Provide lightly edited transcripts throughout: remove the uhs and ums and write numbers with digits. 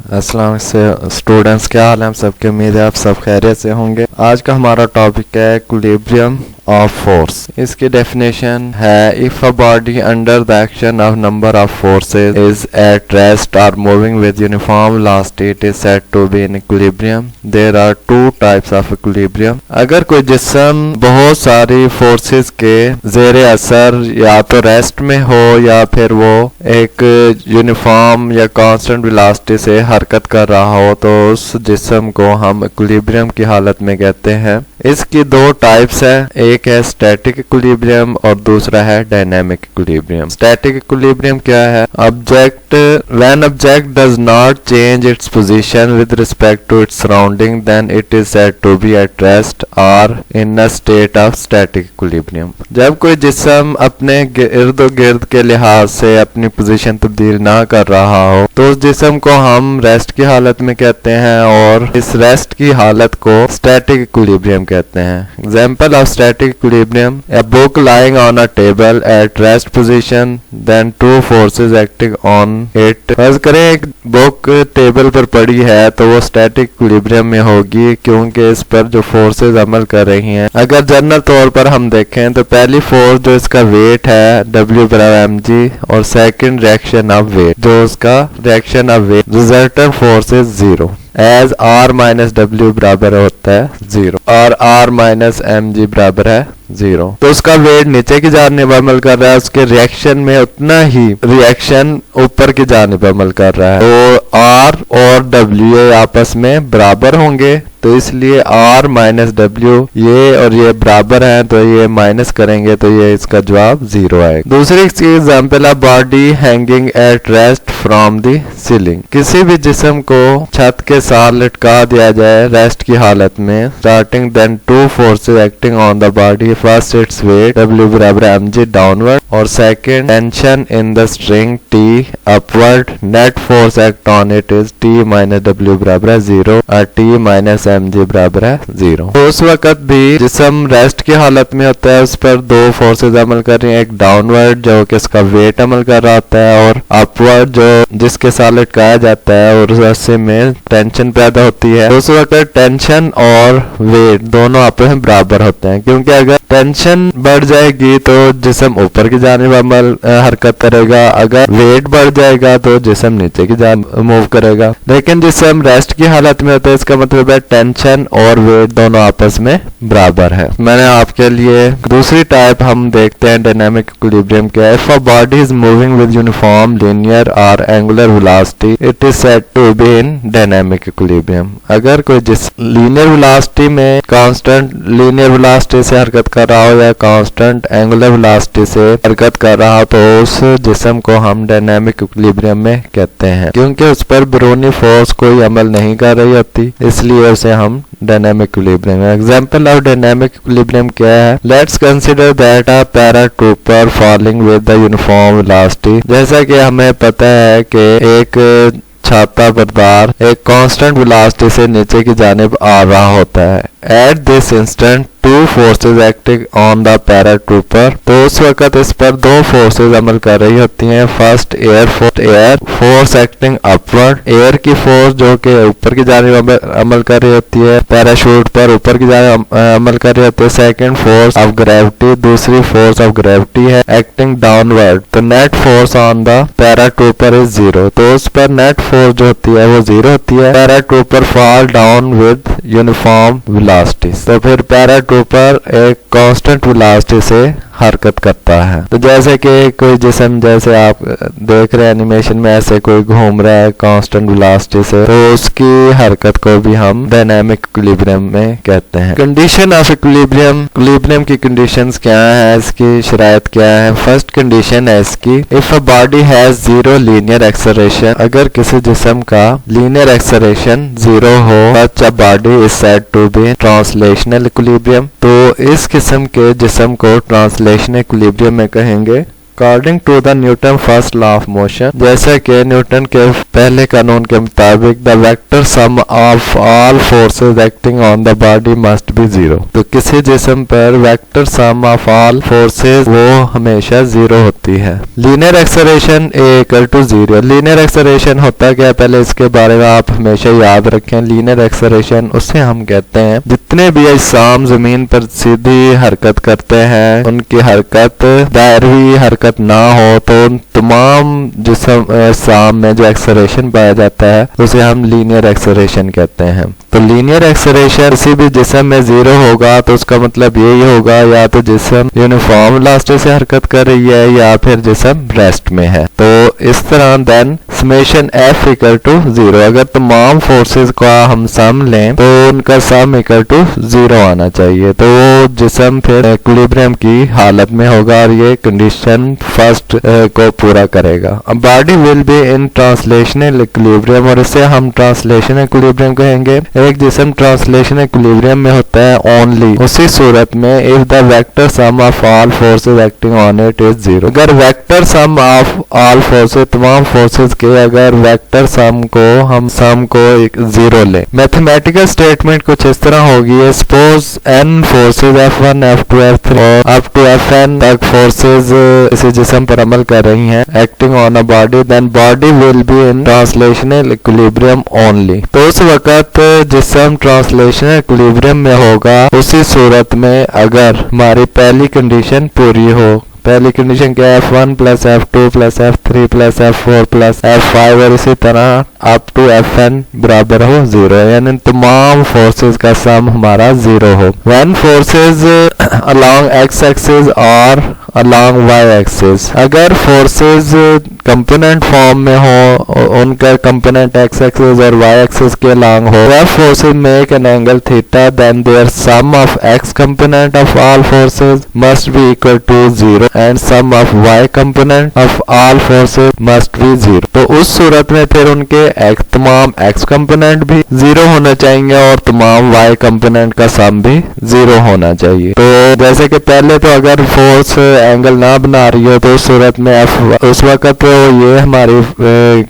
अस्सलाम से स्टूडेंट्स, क्या हाल है? हम सबकी उम्मीद है आप सब खैरियत से होंगे। आज का हमारा टॉपिक है इक्विलिब्रियम ऑफ फोर्स। इसकी डेफिनेशन है if a body under the action of number of forces is at rest और moving with uniform velocity it is said to be in equilibrium. There are two types of equilibrium. अगर कोई जिस्म बहुत सारी forces के जेर असर या तो रेस्ट में हो या फिर वो एक यूनिफॉर्म या कांस्टेंट वेलोसिटी से हरकत कर रहा हो तो उस जिस्म को हम इक्विलिब्रियम की हालत में कहते हैं। इसकी दो टाइप्स है, एक है स्टैटिक इक्विलिब्रियम और दूसरा है डायनामिक इक्विलिब्रियम। स्टैटिक इक्विलिब्रियम क्या है? When object does not change its position with respect to its surrounding then it is said to be at rest और in a state of static equilibrium. जब कोई जिस्म अपने इर्द गिर्द के लिहाज से अपनी पोजीशन तब्दील ना कर रहा हो तो उस जिस्म को हम रेस्ट की हालत में कहते हैं और इस रेस्ट की हालत को स्टैटिक इक्विलिब्रियम कहते हैं। Example of static equilibrium: a book lying on a table at rest position then two forces acting on it. फर्ज करें एक बुक टेबल पर पड़ी है तो वो स्टैटिक इक्विलिब्रियम में होगी क्योंकि इस पर जो फोर्सेस अमल कर रही हैं। अगर जनरल तौर पर हम देखें तो पहली फोर्स जो इसका वेट है W बराबर mg और सेकंड रिएक्शन ऑफ वेट जो उसका reaction of weight resultant force is 0 as R minus W बराबर होता है 0 और R माइनस mg बराबर है 0। तो उसका वेट नीचे की जानिब अमल कर रहा है, उसके रिएक्शन में उतना ही रिएक्शन ऊपर की जानिब अमल कर रहा है। तो R और W आपस में बराबर होंगे तो इसलिए R माइनस W ये और ये बराबर हैं तो ये माइनस करेंगे तो ये इसका जवाब 0 आएगा। दूसरी एग्जाम्पल है body hanging at rest from the ceiling. किसी भी जिस्म को छत के साथ लटका दिया जाए रेस्ट की हालत में starting then two forces acting on the body. First its weight W बराबर mg डाउनवर्ड और second tension in the string T upward. Net force act on it is T minus W बराबर है 0 और T minus mg बराबर है 0। तो उस वक्त भी जिस्म रेस्ट की हालत में होता है, उस पर दो फोर्सेस अमल कर रही हैं, एक डाउनवर्ड जो कि इसका वेट अमल कर रहा होता है और अपवर्ड जो जिसके साथ लटकाया जाता है और रस्से में टेंशन पैदा होती है। उस वक्त टेंशन और वेट दोनों आपस में बराबर होते हैं क्योंकि अगर टेंशन बढ़ जाएगी तो जिस्म ऊपर की जानिब हरकत करेगा, अगर वेट बढ़ जाएगा तो जिस्म नीचे की जानिब मूव करेगा। लेकिन जिस्म रेस्ट की हालत में होता है इसका मतलब है टेंशन और वेट दोनों आपस में बराबर है। मैंने आपके लिए दूसरी टाइप हम देखते हैं डायनामिक इक्विलिब्रियम क्या है। If a body is moving with uniform linear और angular velocity it is said to be in dynamic equilibrium. अगर कोई जिस लीनियर वेलोसिटी में कांस्टेंट लीनियर वेलोसिटी से हरकत कर रहा हो या कांस्टेंट एंगुलर वेलोसिटी से हरकत कर रहा हो तो उस जिस्म को हम डायनामिक इक्विलिब्रियम में कहते हैं क्योंकि उस पर बैरूनी फोर्स कोई अमल नहीं कर रही होती, इसलिए उसे हम dynamic equilibrium. Example of dynamic equilibrium क्या है? Let's consider that a paratrooper falling with the uniform velocity. जैसा कि हमें पता है कि एक छाता बरदार एक कांस्टेंट वेलोसिटी से नीचे की जानिब आ रहा होता है। At this instant to forces acting on the paratrooper. तो उस वक्त इस पर दो फोर्सेस अमल कर रही होती हैं। First air force acting upward, air की फोर्स जो कि ऊपर की जानिब अमल कर रही होती है, पैराशूट पर ऊपर की जानिब अमल कर रही होती है। सेकंड फोर्स ऑफ ग्रेविटी, दूसरी फोर्स ऑफ ग्रेविटी है एक्टिंग डाउनवर्ड। तो net force on the paratrooper is 0। तो उस पर नेट फोर्स जो होती है वो 0 होती है। Paratrooper fall down with uniform velocity. तो फिर पैराट्रूपर एक कांस्टेंट वेलोसिटी से हरकत करता है। तो जैसे कि कोई जिस्म जैसे आप देख रहे हैं एनिमेशन में ऐसे कोई घूम रहा है कांस्टेंट वेलोसिटी से तो उसकी हरकत को भी हम डायनामिक इक्विलिब्रियम में कहते हैं। कंडीशन ऑफ इक्विलिब्रियम, इक्विलिब्रियम की कंडीशंस क्या है, इसकी शराइत क्या है? फर्स्ट कंडीशन है इसकी if a body has 0 linear acceleration. अगर किसी जिस्म का लीनियर एक्सेलरेशन 0 हो such a body is said to be translational equilibrium. तो इस किस्म के जिस्म को ट्रांसलेशनल इक्विलिब्रियम में कहेंगे। According to the Newton first law of motion, जैसा कि न्यूटन के पहले कानून के मुताबिक the vector sum of all forces acting on the body must be zero. तो किसी जिस्म पर vector sum of all forces वो हमेशा जीरो होती है। Linear acceleration a equal to zero. Linear acceleration होता क्या है, पहले इसके बारे में आप हमेशा याद रखें। लीनियर एक्सेलरेशन उसे हम कहते हैं जितने भी अजसाम जमीन पर सीधी हरकत करते हैं उनकी हरकत दायरवी हरकत ना हो तो उन तमाम जिस्म अजसाम में जो एक्सेलरेशन पाया जाता है उसे हम लीनियर एक्सेलरेशन कहते हैं। तो लीनियर एक्सेलरेशन किसी भी जिस्म में जीरो होगा तो उसका मतलब यही होगा या तो जिस्म यूनिफॉर्म वेलोसिटी से हरकत कर रही है या फिर जिस्म रेस्ट में है। तो इस तरह then summation F equal to zero. अगर तमाम फोर्सेस का हम सम लें तो उनका सम इक्वल टू जीरो आना चाहिए, तो वो जिस्म फिर इक्विलिब्रियम की हालत में होगा और ये कंडीशन फर्स्ट को पूरा करेगा। अब body will be in translational equilibrium, और इसे हम ट्रांसलेशनल इक्विलिब्रियम कहेंगे। एक जिस्म ट्रांसलेशनल इक्विलिब्रियम में होता है ओनली उसी सूरत में if the vector sum of all forces acting on it is zero. अगर vector sum of all forces तमाम फोर्सेस के अगर वेक्टर सम को हम सम को जीरो ले। मैथमेटिकल स्टेटमेंट कुछ इस तरह होगी, suppose n forces F1 F2 F3 और अप टू Fn तक फोर्सेस इसी जिस्म पर अमल कर रही हैं acting on a body, then body will be in translational equilibrium only. तो उस वक्त जिस्म ट्रांसलेशनल इक्विलिब्रियम में होगा उसी सूरत में अगर हमारी पहली कंडीशन पूरी हो। पहली कंडीशन क्या है, F1 plus F2 plus F3 plus F4 plus F5 और इसी तरह अप टू Fn बराबर हो जीरो, यानी तमाम फोर्सेस का सम हमारा जीरो हो। When forces along x axis और along y axis, अगर फोर्सेस कंपोनेंट फॉर्म में हो उनका कंपोनेंट x axis और y axis के along हो, where forces make an angle theta then their sum of x component of all forces must be equal to zero and sum of y component of all forces must be zero। तो उस सूरत में फिर उनके तमाम x component भी zero होना चाहिए और तमाम y कंपोनेंट का सम भी जीरो होना चाहिए। तो जैसे कि पहले तो अगर फोर्स एंगल ना बना रही हो तो उस सूरत में उस वक्त तो ये हमारी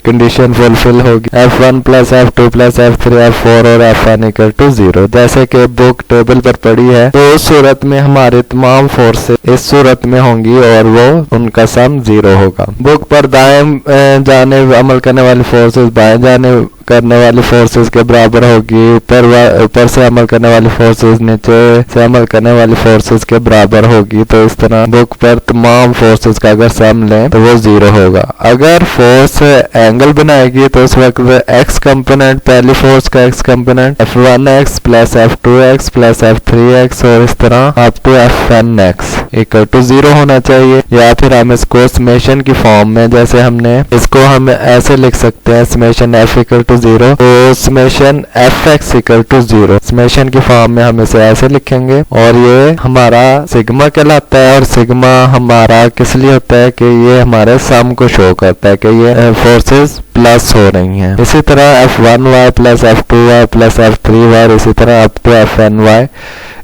कंडीशन फुलफिल होगी, F1 plus F2 plus F3 F4 और Fn इक्वल टू जीरो, जैसे कि बुक टेबल पर पड़ी है। तो उस सूरत में हमारे तमाम फोर्सेस इस सूरत में होंगी और वो उनका सम जीरो होगा। बुक पर दाएं जाने अमल करने वाली फोर्सेस बाएं जाने करने वाली फोर्सेस के बराबर होगी, ऊपर से अमल करने वाली फोर्सेस नीचे से अमल करने वाली फोर्सेस के बराबर होगी। तो इस तरह बुक पर तमाम फोर्सेस का अगर सम लें तो वो जीरो होगा। अगर फोर्स एंगल बनाएगी तो उस वक्त एक्स कंपोनेंट पहली फोर्स का x component F1x plus F2x plus F3x और इस तरह up to Fnx equal to zero होना चाहिए। या फिर हम इसको समेशन की फॉर्म में, जैसे हमने इसको हम ऐसे लिख सकते हैं summation F equal to zero, तो summation Fx equal to zero summation की फॉर्म में हम इसे ऐसे लिखेंगे और ये हमारा सिग्मा कहलाता है। और सिग्मा हमारा किस लिए होता है कि ये हमारे सम को शो करता है कि ये फोर्सेस प्लस हो रही हैं। इसी तरह F1y plus F2y plus F3y इसी तरह up to Fny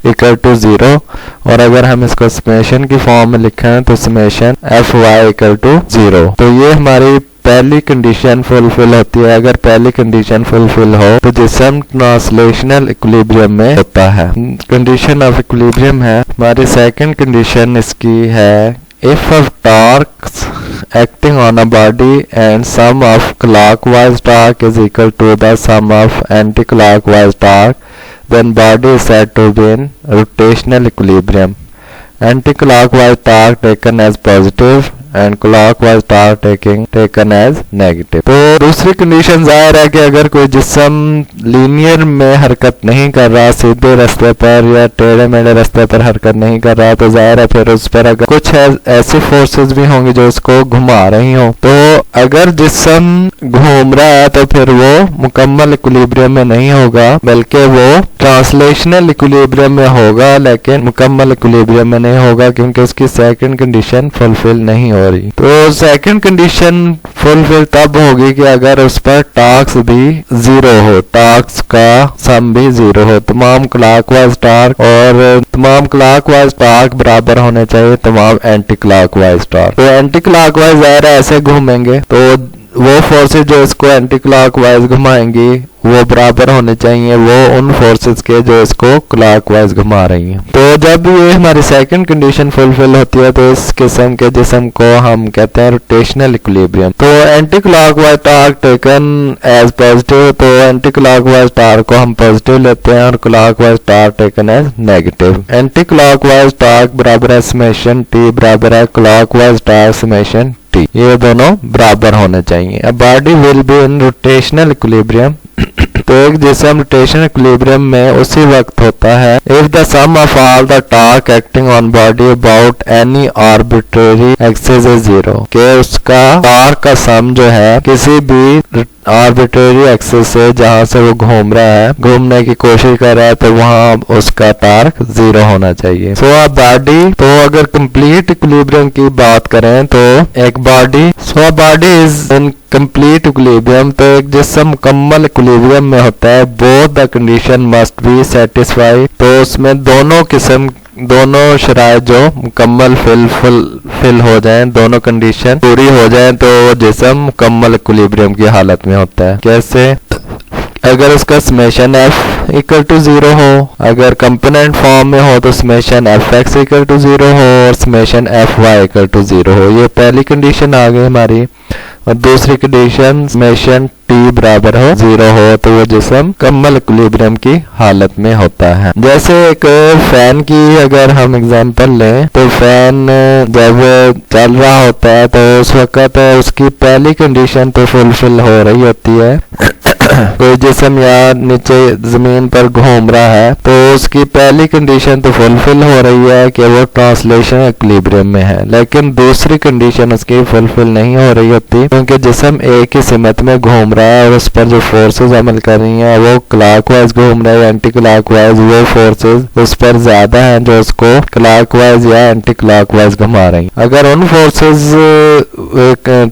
equal to zero. और अगर हम इसको समेशन की फॉर्म में लिखें तो summation Fy equal to zero. तो ये हमारी पहली कंडीशन फुलफिल होती है। अगर पहली कंडीशन फुलफिल हो तो जिस्म ट्रांसलेशनल इक्विलिब्रियम में होता है। कंडीशन ऑफ इक्विलिब्रियम है हमारी सेकंड कंडीशन इसकी है, if of torques acting on a body and sum of clockwise torque is equal to the sum of anti-clockwise torque, then body is said to be in rotational equilibrium. Anti-clockwise torque taken as positive and clockwise torque taken as negative। तो दूसरी condition जाहिर है कि अगर कोई जिस्म linear में हरकत नहीं कर रहा, सीधे रास्ते पर या टेढ़े मेढ़े रास्ते पर हरकत नहीं कर रहा, तो जाहिर है फिर उस पर अगर कुछ ऐसी फोर्सेस भी होंगी जो उसको घुमा रही हो। तो अगर जिस्म घूम रहा है तो फिर वो मुकम्मल इक्विलिब्रियम में नहीं होगा बल्कि वो ट्रांसलेशनल इक्विलिब्रियम में होगा, लेकिन मुकम्मल इक्विलिब्रियम में नहीं होगा क्योंकि उसकी सेकंड कंडीशन फुलफिल नहीं हो सॉरी। तो सेकंड कंडीशन फुलफिल तब होगी कि अगर उस पर टार्क्स भी 0 हो, टार्क्स का सम भी 0 हो। तमाम क्लॉकवाइज टार्क और तमाम क्लॉकवाइज टार्क बराबर होने चाहिए तमाम एंटी क्लॉकवाइज टार्क। तो एंटी क्लॉकवाइज ज़ाहिर है ऐसे घूमेंगे, तो वो फोर्सेज जो इसको एंटी क्लॉकवाइज घुमाएंगी वो बराबर होने चाहिए वो उन फोर्सेस के जो इसको क्लॉकवाइज घुमा रही हैं। तो जब ये हमारी सेकंड कंडीशन फुलफिल होती है तो इस किस्म के जिस्म को हम कहते हैं रोटेशनल इक्विलिब्रियम। तो anti clockwise torque taken as positive, तो एंटी क्लॉकवाइज टार्क को हम पॉजिटिव लेते हैं और clockwise torque taken as negative. Anti clockwise torque बराबर है समेशन टी बराबर है क्लॉकवाइज टार्क समेशन टी, ये दोनों बराबर होने चाहिए। A body will be in rotational equilibrium. तो एक जिस्म रोटेशनल इक्विलिब्रियम में उसी वक्त होता है if the sum of all the torque acting on body about any arbitrary axis is 0, कि उसका टार्क का सम जो है किसी भी आर्बिट्रेरी एक्सिस से जहां से वो घूम रहा है, घूमने की कोशिश कर रहा है, तो वहां उसका टार्क 0 होना चाहिए। सो अ बॉडी, तो अगर कंप्लीट इक्विलिब्रियम की बात करें तो एक body, so a body is in complete equilibrium, तो एक जिस्म मुकम्मल इक्विलिब्रियम में होता है। Both the condition must be satisfy, तो उसमें दोनों शराइत जो मुकम्मल फिल हो जाएं, दोनों कंडीशन पूरी हो जाएं, तो वो जिस्म मुकम्मल इक्विलिब्रियम की हालत में होता है। कैसे? अगर उसका समेशन एफ इक्वल टू 0 हो, अगर कंपोनेंट फॉर्म में हो तो summation F x equal to 0 हो और summation F y equal to 0 हो। ये पहली कंडीशन आ गई हमारी। और दूसरी कंडीशन समेशन टी बराबर हो 0 हो, तो वो जिस्म मुकम्मल इक्विलिब्रियम की हालत में होता है। जैसे एक फैन की अगर हम एग्जांपल लें, तो फैन जब चल रहा होता है तो उस वक्त उसकी पहली कंडीशन तो फुलफिल हो रही होती है। कोई जिस्म या नीचे जमीन पर घूम रहा है तो उसकी पहली कंडीशन तो फुलफिल हो रही है कि वो ट्रांसलेशन इक्विलिब्रियम में है, लेकिन दूसरी कंडीशन उसकी फुलफिल नहीं हो रही होती, क्योंकि जिस्म एक ही सिमत में घूम रहा है और उस पर जो फोर्सेस अमल कर रही हैं वो क्लॉकवाइज घूम रहे हैं, एंटी क्लॉकवाइज। वो फोर्सेस उस पर ज्यादा हैं जो उसको क्लॉकवाइज या एंटी क्लॉकवाइज घुमा रही हैं। अगर उन फोर्सेस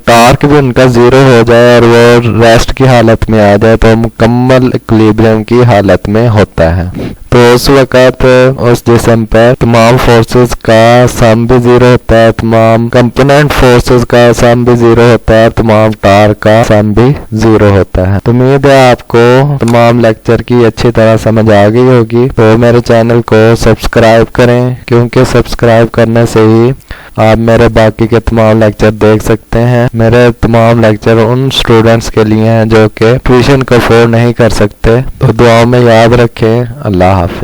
टार्क भी उनका 0 हो जाए और वो रेस्ट की हालत में आ जाए तो मुकम्मल इक्विलिब्रियम की हालत में होता है। तो उस वक़्त उस जिस्म पर तमाम फोर्सेस का सम भी 0 होता है, तमाम कंपोनेंट फोर्सेस का सम भी 0 होता है, तमाम टार्क का सम भी 0 होता है। तो उम्मीद है आपको तमाम लेक्चर की अच्छी तरह समझ आ गई होगी। तो मेरे चैनल को सब्सक्राइब करें, क्योंकि सब्सक्राइब करने से ही आप मेरे बाकी के तमाम लेक्चर देख सकते हैं। मेरे तमाम लेक्चर उन स्टूडेंट्स के लिए हैं जो कि ट्यूशन को अफोर्ड नहीं कर सकते। तो दुआओं में याद रखें। अल्लाह हाफ़िज़।